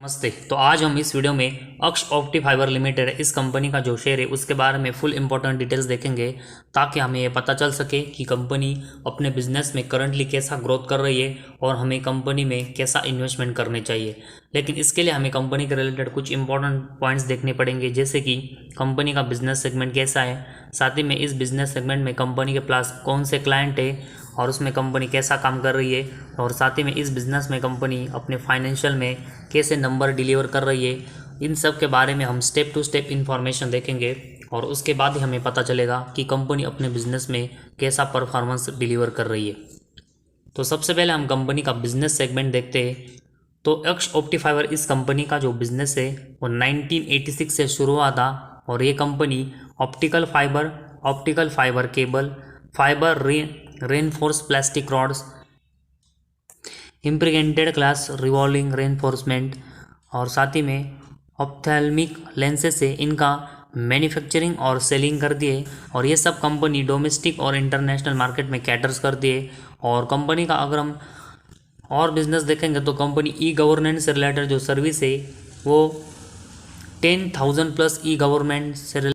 नमस्ते। तो आज हम इस वीडियो में अक्ष ऑप्टी फाइबर लिमिटेड इस कंपनी का जो शेयर है उसके बारे में फुल इंपॉर्टेंट डिटेल्स देखेंगे ताकि हमें ये पता चल सके कि कंपनी अपने बिजनेस में करंटली कैसा ग्रोथ कर रही है और हमें कंपनी में कैसा इन्वेस्टमेंट करने चाहिए। लेकिन इसके लिए हमें कंपनी के रिलेटेड कुछ इंपॉर्टेंट पॉइंट्स देखने पड़ेंगे, जैसे कि कंपनी का बिजनेस सेगमेंट कैसा है, साथ ही में इस बिजनेस सेगमेंट में कंपनी के पास कौन से क्लाइंट है और उसमें कंपनी कैसा काम कर रही है, और साथ ही में इस बिज़नेस में कंपनी अपने फाइनेंशियल में कैसे नंबर डिलीवर कर रही है। इन सब के बारे में हम स्टेप टू स्टेप इन्फॉर्मेशन देखेंगे और उसके बाद ही हमें पता चलेगा कि कंपनी अपने बिज़नेस में कैसा परफॉर्मेंस डिलीवर कर रही है। तो सबसे पहले हम कंपनी का बिज़नेस सेगमेंट देखते हैं। तो अक्ष ऑप्टी फाइबर इस कंपनी का जो बिज़नेस है वो 1986 से शुरू हुआ था और ये company optical fibre cable, fibre reinforce plastic rods, impregnated glass revolving reinforcement और साथ ही में ऑप्थेल्मिक लेंसेज से इनका मैन्युफैक्चरिंग और सेलिंग करती है। और ये सब कंपनी डोमेस्टिक और इंटरनेशनल मार्केट में कैटर्स करती है। और कंपनी का अगर हम और बिजनेस देखेंगे तो कंपनी ई गवर्नेंस से रिलेटेड जो सर्विस है वो 10,000 प्लस ई गवर्नमेंट से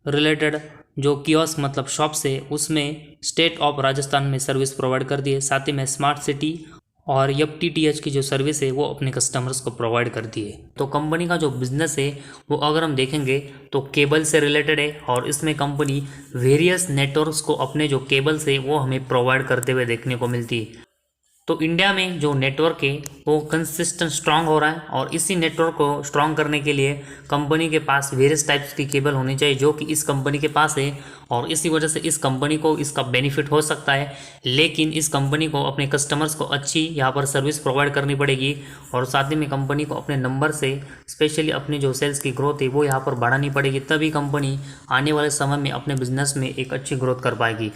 रिलेटेड जो कियोस्क मतलब शॉप्स है उसमें स्टेट ऑफ राजस्थान में सर्विस प्रोवाइड करती है। साथ ही में स्मार्ट सिटी और एफटीटीएच की जो सर्विस है वो अपने कस्टमर्स को प्रोवाइड करती है। तो कंपनी का जो बिज़नेस है वो अगर हम देखेंगे तो केबल से रिलेटेड है और इसमें कंपनी वेरियस नेटवर्क्स को अपने जो केबल्स है वो हमें प्रोवाइड करते हुए देखने को मिलती है। तो इंडिया में जो नेटवर्क है वो कंसिस्टेंट स्ट्रांग हो रहा है और इसी नेटवर्क को स्ट्रांग करने के लिए कंपनी के पास वेरियस टाइप्स की केबल होनी चाहिए जो कि इस कंपनी के पास है। और इसी वजह से इस कंपनी को इसका बेनिफिट हो सकता है, लेकिन इस कंपनी को अपने कस्टमर्स को अच्छी यहाँ पर सर्विस प्रोवाइड करनी पड़ेगी और साथ ही में कंपनी को अपने नंबर से स्पेशली अपनी जो सेल्स की ग्रोथ है वो यहाँ पर बढ़ानी पड़ेगी, तभी कंपनी आने वाले समय में अपने बिजनेस में एक अच्छी ग्रोथ कर पाएगी।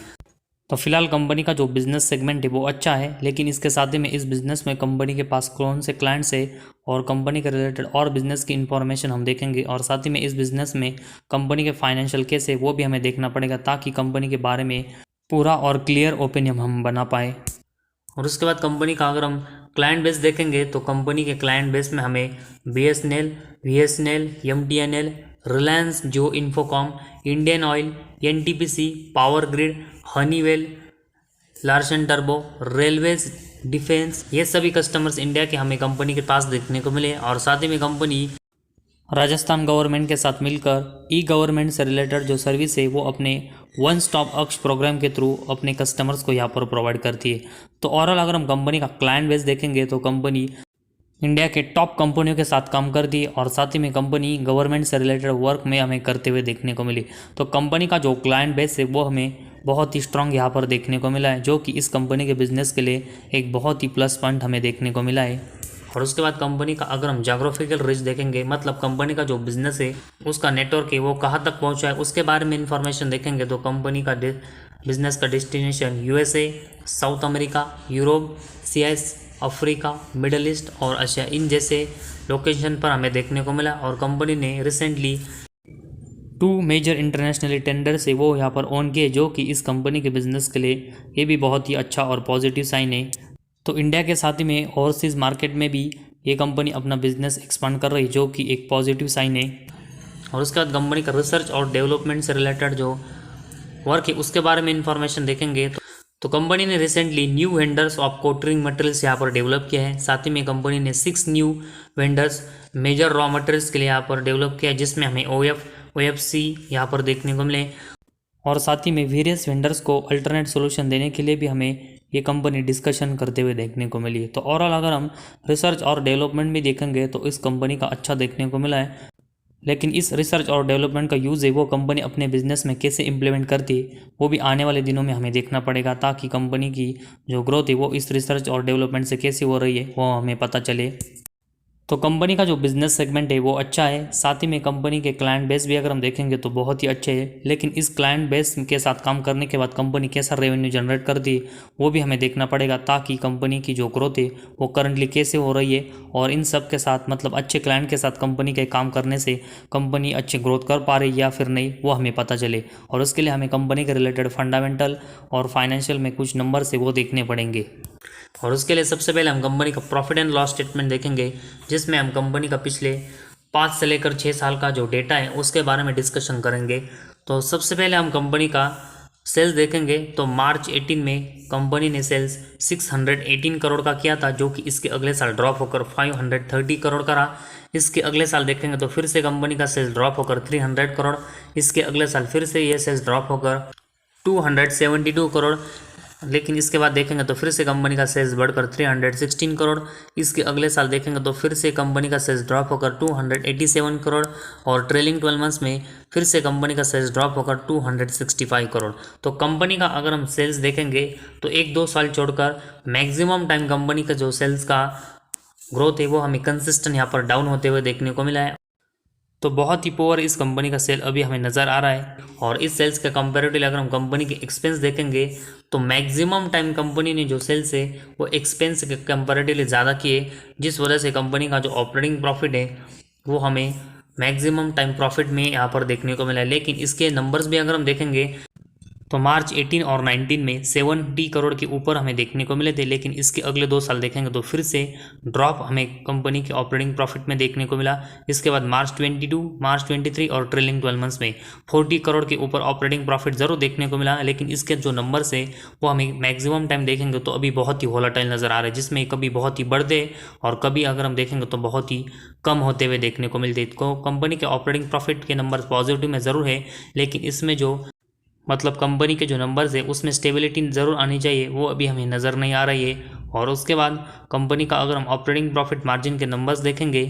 तो फिलहाल कंपनी का जो बिज़नेस सेगमेंट है वो अच्छा है, लेकिन इसके साथ ही में इस बिज़नेस में कंपनी के पास कौन से क्लाइंट्स है और कंपनी के रिलेटेड और बिज़नेस की इन्फॉर्मेशन हम देखेंगे। और साथ ही में इस बिज़नेस में कंपनी के फाइनेंशियल कैसे वो भी हमें देखना पड़ेगा ताकि कंपनी के बारे में पूरा और क्लियर ओपिनियन हम बना पाए। और उसके बाद कंपनी का अगर हम क्लाइंट बेस देखेंगे तो कंपनी के क्लाइंट बेस में हमें BSNL, VSNL, MTNL, Reliance Jio Infocomm, Indian Oil, NTPC, Power Grid, Honeywell, Larsen टर्बो, रेलवेज, डिफेंस, ये सभी कस्टमर्स इंडिया के हमें कंपनी के पास देखने को मिले। और साथ ही में कंपनी राजस्थान गवर्नमेंट के साथ मिलकर ई गवर्नमेंट से रिलेटेड जो सर्विस है वो अपने वन स्टॉप अक्ष प्रोग्राम के थ्रू अपने कस्टमर्स को यहाँ पर प्रोवाइड करती है। तो ओवरऑल अगर हम कंपनी का क्लाइंट बेस देखेंगे तो कंपनी इंडिया के टॉप कंपनियों के साथ काम करती है और साथ ही में कंपनी गवर्नमेंट से रिलेटेड वर्क में हमें करते हुए देखने को मिली। तो कंपनी का जो क्लाइंट बेस है वो हमें बहुत ही स्ट्रांग यहाँ पर देखने को मिला है, जो कि इस कंपनी के बिजनेस के लिए एक बहुत ही प्लस पॉइंट हमें देखने को मिला है। और उसके बाद कंपनी का अगर हम जोग्राफिकल रीच देखेंगे मतलब कंपनी का जो बिजनेस है उसका नेटवर्क है वो कहाँ तक पहुँचा है उसके बारे में इंफॉर्मेशन देखेंगे तो कंपनी का बिजनेस का destination USA, south America, Europe, CIS, Africa, middle east और एशिया, इन जैसे लोकेशन पर हमें देखने को मिला। और कंपनी ने रिसेंटली 2 मेजर इंटरनेशनली टेंडर से वो यहाँ पर ऑन किए, जो कि इस कंपनी के बिज़नेस के लिए ये भी बहुत ही अच्छा और पॉजिटिव साइन है। तो इंडिया के साथ ही में ओवरसीज़ मार्केट में भी ये कंपनी अपना बिजनेस एक्सपांड कर रही है, जो कि एक पॉजिटिव साइन है। और उसके बाद कंपनी का रिसर्च और डेवलपमेंट से रिलेटेड जो वर्क है उसके बारे में इंफॉर्मेशन देखेंगे तो कंपनी ने recently new vendors of coating materials यहाँ पर डेवलप किया है। साथ ही में कंपनी ने 6 new vendors major raw materials के लिए यहाँ पर डेवलप किया है, जिसमें हमें OFC यहाँ पर देखने को मिले। और साथ ही में वेरियस वेंडर्स को अल्टरनेट सोल्यूशन देने के लिए भी हमें ये कंपनी डिस्कशन करते हुए देखने को मिली। तो ओवरऑल अगर हम रिसर्च और डेवलपमेंट भी देखेंगे तो इस कंपनी का अच्छा देखने को मिला है, लेकिन इस रिसर्च और डेवलपमेंट का यूज़ है वो कंपनी अपने बिजनेस में कैसे इंप्लीमेंट करती है वो भी आने वाले दिनों में हमें देखना पड़ेगा, ताकि कंपनी की जो ग्रोथ है वो इस रिसर्च और डेवलपमेंट से कैसे हो रही है वो हमें पता चले। तो कंपनी का जो बिज़नेस सेगमेंट है वो अच्छा है, साथ ही में कंपनी के क्लाइंट बेस भी अगर हम देखेंगे तो बहुत ही अच्छे है, लेकिन इस क्लाइंट बेस के साथ काम करने के बाद कंपनी कैसा रेवेन्यू जनरेट करती है वो भी हमें देखना पड़ेगा, ताकि कंपनी की जो ग्रोथ है वो करंटली कैसे हो रही है और इन सब के साथ मतलब अच्छे क्लाइंट के साथ कंपनी के काम करने से कंपनी अच्छी ग्रोथ कर पा रही है या फिर नहीं वो हमें पता चले। और उसके लिए हमें कंपनी के रिलेटेड फंडामेंटल और फाइनेंशियल में कुछ नंबर से वो देखने पड़ेंगे। और उसके लिए सबसे पहले हम कंपनी का प्रॉफिट एंड लॉस स्टेटमेंट देखेंगे, जिसमें हम कंपनी का पिछले 5 से लेकर 6 साल का जो डेटा है उसके बारे में डिस्कशन करेंगे। तो सबसे पहले हम कंपनी का सेल्स देखेंगे। तो मार्च 18 में कंपनी ने सेल्स 618 करोड़ का किया था, जो कि इसके अगले साल ड्रॉप होकर 530 करोड़ का रहा। इसके अगले साल देखेंगे तो फिर से कंपनी का सेल्स ड्रॉप होकर 300 करोड़। इसके अगले साल फिर से ये सेल्स ड्रॉप होकर 272 करोड़। लेकिन इसके बाद देखेंगे तो फिर से कंपनी का सेल्स बढ़कर 316 करोड़। इसके अगले साल देखेंगे तो फिर से कंपनी का सेल्स ड्रॉप होकर 287 करोड़। और ट्रेलिंग 12 मंथ्स में फिर से कंपनी का सेल्स ड्रॉप होकर 265 करोड़। तो कंपनी का अगर हम सेल्स देखेंगे तो 1-2 साल छोड़कर मैक्सिमम टाइम कंपनी का जो सेल्स का ग्रोथ है वो हमें कंसिस्टेंट यहाँ पर डाउन होते हुए देखने को मिला है। तो बहुत ही पुअर इस कंपनी का सेल अभी हमें नज़र आ रहा है। और इस सेल्स के कंपैरेटिवली अगर हम कंपनी के एक्सपेंस देखेंगे तो मैक्सिमम टाइम कंपनी ने जो सेल्स है वो एक्सपेंस के कंपैरेटिवली ज़्यादा किए, जिस वजह से कंपनी का जो ऑपरेटिंग प्रॉफिट है वो हमें मैक्सिमम टाइम प्रॉफिट में यहाँ पर देखने को मिला है। लेकिन इसके नंबर्स भी अगर हम देखेंगे तो मार्च 18 और 19 में 70 करोड़ के ऊपर हमें देखने को मिले थे। लेकिन इसके अगले 2 साल देखेंगे तो फिर से ड्रॉप हमें कंपनी के ऑपरेटिंग प्रॉफिट में देखने को मिला। इसके बाद मार्च 22, मार्च 23 और ट्रेलिंग 12 मंथ्स में 40 करोड़ के ऊपर ऑपरेटिंग प्रॉफिट जरूर देखने को मिला। लेकिन इसके जो नंबर्स है वो हमें मैक्सिमम टाइम देखेंगे तो अभी बहुत ही वोलेटाइल नज़र आ रहे हैं, जिसमें कभी बहुत ही बढ़ते और कभी अगर हम देखेंगे तो बहुत ही कम होते हुए देखने को मिलते। तो कंपनी के ऑपरेटिंग प्रॉफिट के नंबर पॉजिटिव में ज़रूर है, लेकिन इसमें जो मतलब कंपनी के जो नंबर्स है उसमें स्टेबिलिटी ज़रूर आनी चाहिए, वो अभी हमें नज़र नहीं आ रही है। और उसके बाद कंपनी का अगर हम ऑपरेटिंग प्रॉफिट मार्जिन के नंबर्स देखेंगे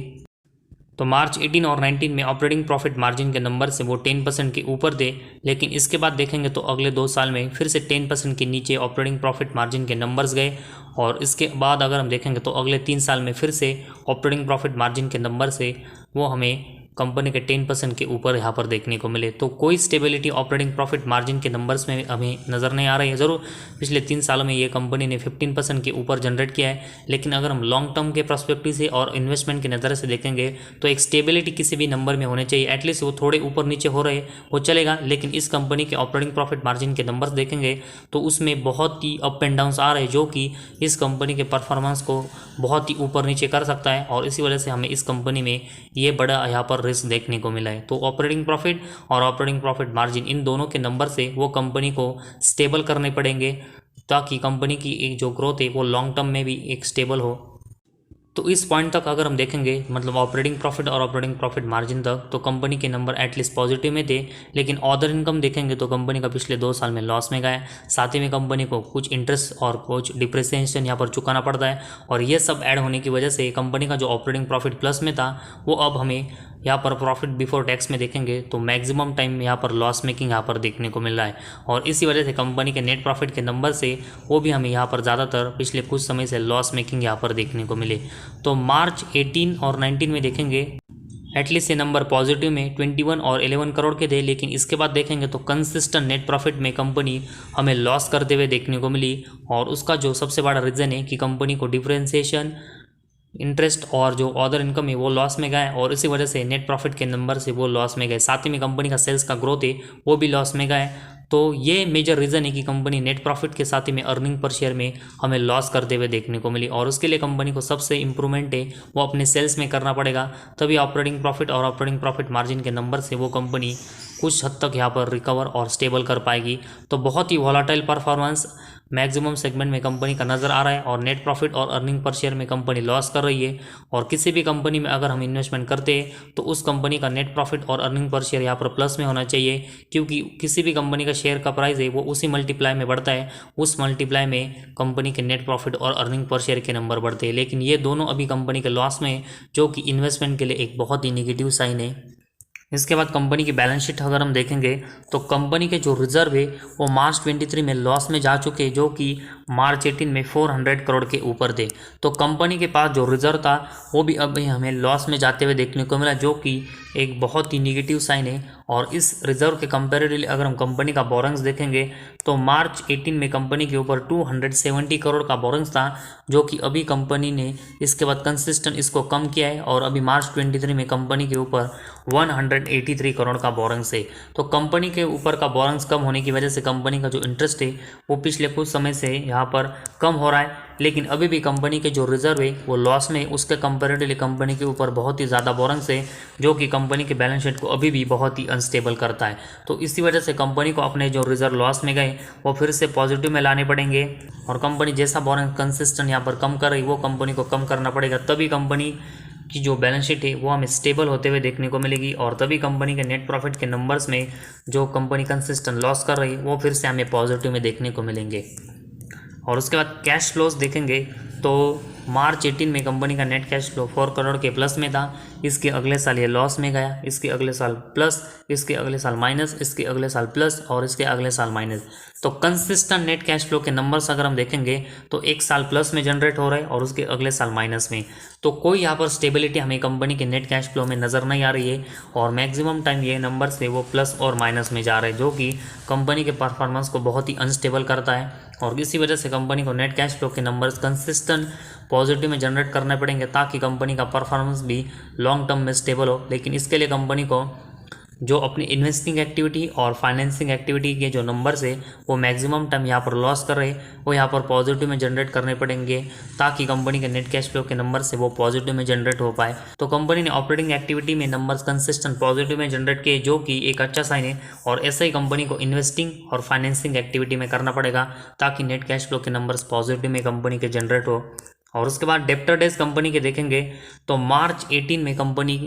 तो मार्च 18 और 19 में ऑपरेटिंग प्रॉफिट मार्जिन के नंबर से वो 10% के ऊपर थे। लेकिन इसके बाद देखेंगे तो अगले 2 साल में फिर से 10% के नीचे ऑपरेटिंग प्रॉफिट मार्जिन के नंबर्स गए। और इसके बाद अगर हम देखेंगे तो अगले 3 साल में फिर से ऑपरेटिंग प्रॉफिट मार्जिन के नंबर से वो हमें कंपनी के 10% के ऊपर यहाँ पर देखने को मिले। तो कोई स्टेबिलिटी ऑपरेटिंग प्रॉफिट मार्जिन के नंबर्स में हमें नज़र नहीं आ रही है। ज़रूर पिछले 3 सालों में ये कंपनी ने 15% के ऊपर जनरेट किया है, लेकिन अगर हम लॉन्ग टर्म के पर्सपेक्टिव से और इन्वेस्टमेंट की नज़र से देखेंगे तो एक स्टेबिलिटी किसी भी नंबर में होने चाहिए। एटलीस्ट वो थोड़े ऊपर नीचे हो रहे वो चलेगा, लेकिन इस कंपनी के ऑपरेटिंग प्रॉफिट मार्जिन के नंबर्स देखेंगे तो उसमें बहुत ही अप एंड डाउन्स आ रहे हैं, जो कि इस कंपनी के परफॉर्मेंस को बहुत ही ऊपर नीचे कर सकता है। और इसी वजह से हमें इस कंपनी में ये बड़ा यहाँ पर रिस्क देखने को मिला है। तो ऑपरेटिंग प्रॉफिट और ऑपरेटिंग प्रॉफिट मार्जिन इन दोनों के नंबर से वो कंपनी को स्टेबल करने पड़ेंगे, ताकि कंपनी की एक जो ग्रोथ है वो लॉन्ग टर्म में भी एक स्टेबल हो। तो इस पॉइंट तक अगर हम देखेंगे मतलब ऑपरेटिंग प्रॉफिट और ऑपरेटिंग प्रॉफिट मार्जिन तक, तो कंपनी के नंबर एटलीस्ट पॉजिटिव में थे। लेकिन अदर इनकम देखेंगे तो कंपनी का पिछले 2 साल में लॉस में गया। साथ ही में कंपनी को कुछ इंटरेस्ट और कुछ डिप्रिसिएशन यहाँ पर चुकाना पड़ता है। और ये सब ऐड होने की वजह से कंपनी का जो ऑपरेटिंग प्रॉफिट प्लस में था वो अब हमें यहाँ पर प्रॉफिट बिफोर टैक्स में देखेंगे तो मैक्सिमम टाइम यहाँ पर लॉस मेकिंग यहाँ पर देखने को मिल रहा है। और इसी वजह से कंपनी के नेट प्रॉफिट के नंबर से वो भी हमें यहाँ पर ज़्यादातर पिछले कुछ समय से लॉस मेकिंग यहाँ पर देखने को मिले। तो मार्च 18 और 19 में देखेंगे एटलीस्ट ये नंबर पॉजिटिव में 21 और 11 करोड़ के थे। लेकिन इसके बाद देखेंगे तो कंसिस्टेंट नेट प्रॉफिट में कंपनी हमें लॉस करते हुए देखने को मिली। और उसका जो सबसे बड़ा रीज़न है कि कंपनी को डिफरेंशिएशन इंटरेस्ट और जो अदर इनकम है वो लॉस में गए, और इसी वजह से नेट प्रॉफिट के नंबर से वो लॉस में गए। साथ ही में कंपनी का सेल्स का ग्रोथ है वो भी लॉस में गए। तो ये मेजर रीज़न है कि कंपनी नेट प्रॉफिट के साथ ही में अर्निंग पर शेयर में हमें लॉस करते हुए देखने को मिली। और उसके लिए कंपनी को सबसे इंप्रूवमेंट है वो अपने सेल्स में करना पड़ेगा, तभी ऑपरेटिंग प्रॉफिट और ऑपरेटिंग प्रॉफिट मार्जिन के नंबर से वो कंपनी कुछ हद तक यहाँ पर रिकवर और स्टेबल कर पाएगी। तो बहुत ही वॉलेटाइल परफॉर्मेंस मैक्सिमम सेगमेंट में कंपनी का नज़र आ रहा है, और नेट प्रॉफिट और अर्निंग पर शेयर में कंपनी लॉस कर रही है। और किसी भी कंपनी में अगर हम इन्वेस्टमेंट करते हैं तो उस कंपनी का नेट प्रॉफिट और अर्निंग पर शेयर यहाँ पर प्लस में होना चाहिए, क्योंकि किसी भी कंपनी का शेयर का प्राइस है वो उसी मल्टीप्लाई में बढ़ता है, उस मल्टीप्लाई में कंपनी के नेट प्रॉफिट और अर्निंग पर शेयर के नंबर बढ़ते हैं। लेकिन ये दोनों अभी कंपनी के लॉस में, जो कि इन्वेस्टमेंट के लिए एक बहुत ही निगेटिव साइन है। इसके बाद कंपनी की बैलेंस शीट अगर हम देखेंगे तो कंपनी के जो रिजर्व है वो मार्च 23 में लॉस में जा चुके हैं, जो कि मार्च 18 में 400 करोड़ के ऊपर थे। तो कंपनी के पास जो रिजर्व था वो भी अभी हमें लॉस में जाते हुए देखने को मिला, जो कि एक बहुत ही निगेटिव साइन है। और इस रिजर्व के कंपेरेटिवली अगर हम कंपनी का बोरेंस देखेंगे तो मार्च 18 में कंपनी के ऊपर 270 करोड़ का बोरेंस था, जो कि अभी कंपनी ने इसके बाद कंसिस्टेंट इसको कम किया है, और अभी मार्च 23 में कंपनी के ऊपर 183 करोड़ का बोरेंस है। तो कंपनी के ऊपर का बोरेंस कम होने की वजह से कंपनी का जो इंटरेस्ट है वो पिछले कुछ समय से यहाँ पर कम हो रहा है। लेकिन अभी भी कंपनी के जो रिजर्व है वो लॉस में, उसके कंपेरेटिवली कंपनी के ऊपर बहुत ही ज़्यादा बोरंस है, जो कि कंपनी के बैलेंस शीट को अभी भी बहुत ही अनस्टेबल करता है। तो इसी वजह से कंपनी को अपने जो रिजर्व लॉस में गए वो फिर से पॉजिटिव में लाने पड़ेंगे, और कंपनी जैसा बोरंस कंसिस्टेंट यहाँ पर कम कर रही वो कंपनी को कम करना पड़ेगा, तभी कंपनी की जो बैलेंस शीट है वो हमें स्टेबल होते हुए देखने को मिलेगी, और तभी कंपनी के नेट प्रॉफिट के नंबर्स में जो कंपनी कंसिस्टेंट लॉस कर रही है वो फिर से हमें पॉजिटिव में देखने को मिलेंगे। और उसके बाद कैश फ्लोज देखेंगे तो मार्च 18 में कंपनी का नेट कैश फ्लो 4 करोड़ के प्लस में था, इसके अगले साल ये लॉस में गया, इसके अगले साल प्लस, इसके अगले साल माइनस, इसके अगले साल प्लस और इसके अगले साल माइनस। तो कंसिस्टेंट नेट कैश फ्लो के नंबर्स अगर हम देखेंगे तो एक साल प्लस में जनरेट हो रहे हैं और उसके अगले साल माइनस में। तो कोई यहाँ पर स्टेबिलिटी हमें कंपनी के नेट कैश फ्लो में नज़र नहीं आ रही है, और मैक्सिमम टाइम ये नंबर से वो प्लस और माइनस में जा रहे हैं, जो कि कंपनी के परफॉर्मेंस को बहुत ही अनस्टेबल करता है। और इसी वजह से कंपनी को नेट कैश फ्लो के नंबर्स कंसिस्टेंट पॉजिटिव में जनरेट करने पड़ेंगे, ताकि कंपनी का परफॉर्मेंस भी लॉन्ग टर्म में स्टेबल हो। लेकिन इसके लिए कंपनी को जो अपनी इन्वेस्टिंग एक्टिविटी और फाइनेंसिंग एक्टिविटी के जो नंबर्स है वो मैक्सिमम टाइम यहाँ पर लॉस कर रहे हैं, वो यहाँ पर पॉजिटिव में जनरेट करने पड़ेंगे, ताकि कंपनी के नेट कैश फ्लो के नंबर से वो पॉजिटिव में जनरेट हो पाए। तो कंपनी ने ऑपरेटिंग एक्टिविटी में नंबर्स कंसिस्टेंट पॉजिटिव में जनरेट किए, जो कि एक अच्छा साइन है, और ऐसा ही कंपनी को इन्वेस्टिंग और फाइनेंसिंग एक्टिविटी में करना पड़ेगा, ताकि नेट कैश फ्लो के नंबर्स पॉजिटिव में कंपनी के जनरेट हो। और उसके बाद डेप्टर डेज कंपनी के देखेंगे तो मार्च 18 में कंपनी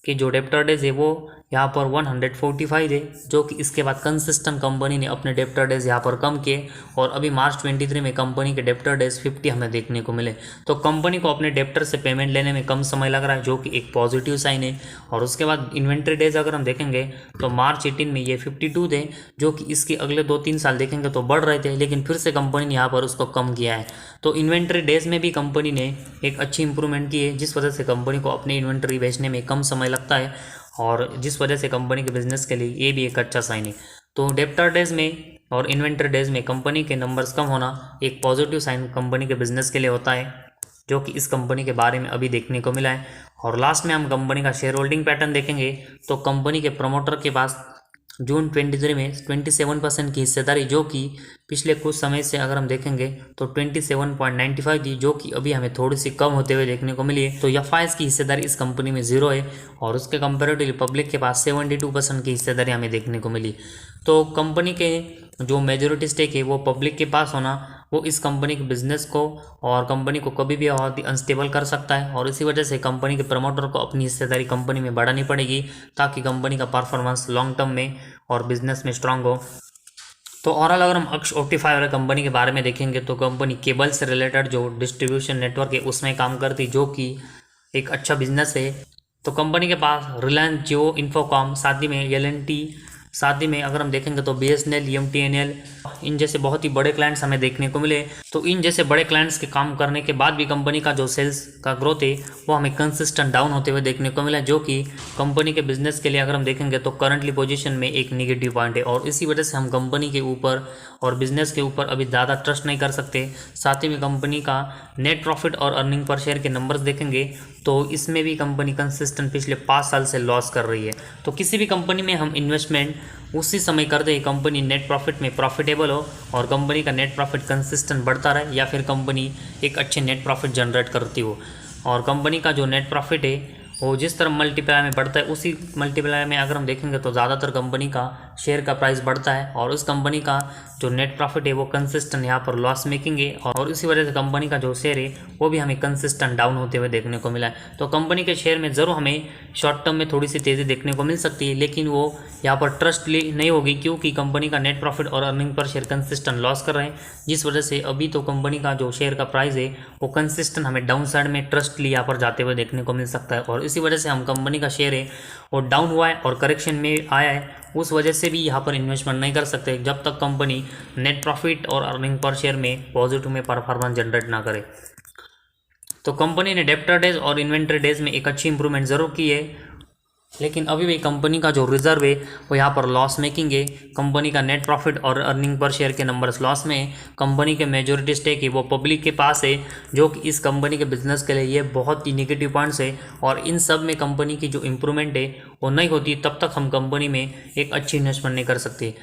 के जो डेप्टर डेज है वो यहाँ पर 145 है, जो कि इसके बाद कंसिस्टेंट कंपनी ने अपने डेप्टर डेज यहाँ पर कम किए, और अभी मार्च 23 में कंपनी के डेप्टर डेज 50 हमें देखने को मिले। तो कंपनी को अपने डेप्टर से पेमेंट लेने में कम समय लग रहा है, जो कि एक पॉजिटिव साइन है। और उसके बाद इन्वेंट्री डेज अगर हम देखेंगे तो मार्च 18 में ये 52 थे, जो कि इसके अगले 2-3 साल देखेंगे तो बढ़ रहे थे, लेकिन फिर से कंपनी ने यहाँ पर उसको कम किया है। तो इन्वेंट्री डेज में भी कंपनी ने एक अच्छी इंप्रूवमेंट की है, जिस वजह से कंपनी को अपनी इन्वेंट्री बेचने में कम समय लगता है, और जिस वजह से कंपनी के बिजनेस के लिए ये भी एक अच्छा साइन है। तो डेप्टर डेज में और इन्वेंट्री डेज में कंपनी के नंबर्स कम होना एक पॉजिटिव साइन कंपनी के बिजनेस के लिए होता है, जो कि इस कंपनी के बारे में अभी देखने को मिला है। और लास्ट में हम कंपनी का शेयर होल्डिंग पैटर्न देखेंगे तो कंपनी के प्रमोटर के पास जून 23 में 27% की हिस्सेदारी, जो कि पिछले कुछ समय से अगर हम देखेंगे तो 27.95 थी, जो कि अभी हमें थोड़ी सी कम होते हुए देखने को मिली है। तो एफआईएस की हिस्सेदारी इस कंपनी में 0 है, और उसके कंपेरेटिवली पब्लिक के पास 72% की हिस्सेदारी हमें देखने को मिली। तो कंपनी के जो मेजोरिटी स्टेक है वो पब्लिक के पास होना, वो इस कंपनी के बिजनेस को और कंपनी को कभी भी बहुत ही अनस्टेबल कर सकता है, और इसी वजह से कंपनी के प्रमोटर को अपनी हिस्सेदारी कंपनी में बढ़ानी पड़ेगी, ताकि कंपनी का परफॉर्मेंस लॉन्ग टर्म में और बिजनेस में स्ट्रांग हो। तो ओवरऑल अगर हम अक्ष ऑप्टिफायर कंपनी के बारे में देखेंगे तो कंपनी केबल से रिलेटेड जो डिस्ट्रीब्यूशन नेटवर्क है उसमें काम करती, जो कि एक अच्छा बिजनेस है। तो कंपनी के पास रिलायंस जियो इन्फोकॉम, साथ ही में एल&टी, साथ ही में अगर हम देखेंगे तो BSNL, MTNL, इन जैसे बहुत ही बड़े क्लाइंट्स हमें देखने को मिले। तो इन जैसे बड़े क्लाइंट्स के काम करने के बाद भी कंपनी का जो सेल्स का ग्रोथ है वो हमें कंसिस्टेंट डाउन होते हुए देखने को मिला, जो कि कंपनी के बिजनेस के लिए अगर हम देखेंगे तो करंटली पोजीशन में एक निगेटिव पॉइंट है, और इसी वजह से हम कंपनी के ऊपर और बिजनेस के ऊपर अभी ज़्यादा ट्रस्ट नहीं कर सकते। साथ ही में कंपनी का नेट प्रॉफिट और अर्निंग पर शेयर के नंबर्स देखेंगे तो इसमें भी कंपनी कंसिस्टेंट पिछले 5 साल से लॉस कर रही है। तो किसी भी कंपनी में हम इन्वेस्टमेंट उसी समय कर दे कंपनी नेट प्रॉफिट में प्रॉफिटेबल हो और कंपनी का नेट प्रॉफिट कंसिस्टेंट बढ़ता रहे, या फिर कंपनी एक अच्छे नेट प्रॉफिट जनरेट करती हो, और कंपनी का जो नेट प्रॉफिट है वो जिस तरह मल्टीप्लाई में बढ़ता है उसी मल्टीप्लाई में अगर हम देखेंगे तो ज़्यादातर कंपनी का शेयर का प्राइस बढ़ता है, और उस कंपनी का जो नेट प्रॉफिट है वो कंसिस्टेंट यहाँ पर लॉस मेकिंग है, और इसी वजह से कंपनी का जो शेयर है वो भी हमें कंसिस्टेंट डाउन होते हुए देखने को मिला है। तो कंपनी के शेयर में ज़रूर हमें शॉर्ट टर्म में थोड़ी सी तेज़ी देखने को मिल सकती है, लेकिन वो यहाँ पर ट्रस्टली नहीं होगी, क्योंकि कंपनी का नेट प्रॉफिट और earning per share consistent loss कर रहे हैं, जिस वजह से अभी तो कंपनी का जो शेयर का प्राइस है वो कंसिस्टेंट हमें डाउन साइड में ट्रस्टली यहाँ पर जाते हुए देखने को मिल सकता है, और इसी वजह से हम कंपनी का शेयर है वो डाउन हुआ है और करेक्शन में आया है, उस वजह से भी यहाँ पर इन्वेस्टमेंट नहीं कर सकते जब तक कंपनी नेट प्रॉफिट और अर्निंग पर शेयर में पॉजिटिव में परफॉर्मेंस जनरेट ना करे। तो कंपनी ने डेप्टर डेज और इन्वेंट्री डेज में एक अच्छी इंप्रूवमेंट ज़रूर की है, लेकिन अभी भी कंपनी का जो रिजर्व है वो यहाँ पर लॉस मेकिंग है। कंपनी का नेट प्रॉफिट और अर्निंग पर शेयर के नंबर्स लॉस में है। कंपनी के मेजॉरिटी स्टेक है वो पब्लिक के पास है, जो कि इस कंपनी के बिजनेस के लिए ये बहुत ही नेगेटिव पॉइंट्स है, और इन सब में कंपनी की जो इंप्रूवमेंट है वो नहीं होती तब तक हम कंपनी में एक अच्छी इन्वेस्टमेंट नहीं कर सकते।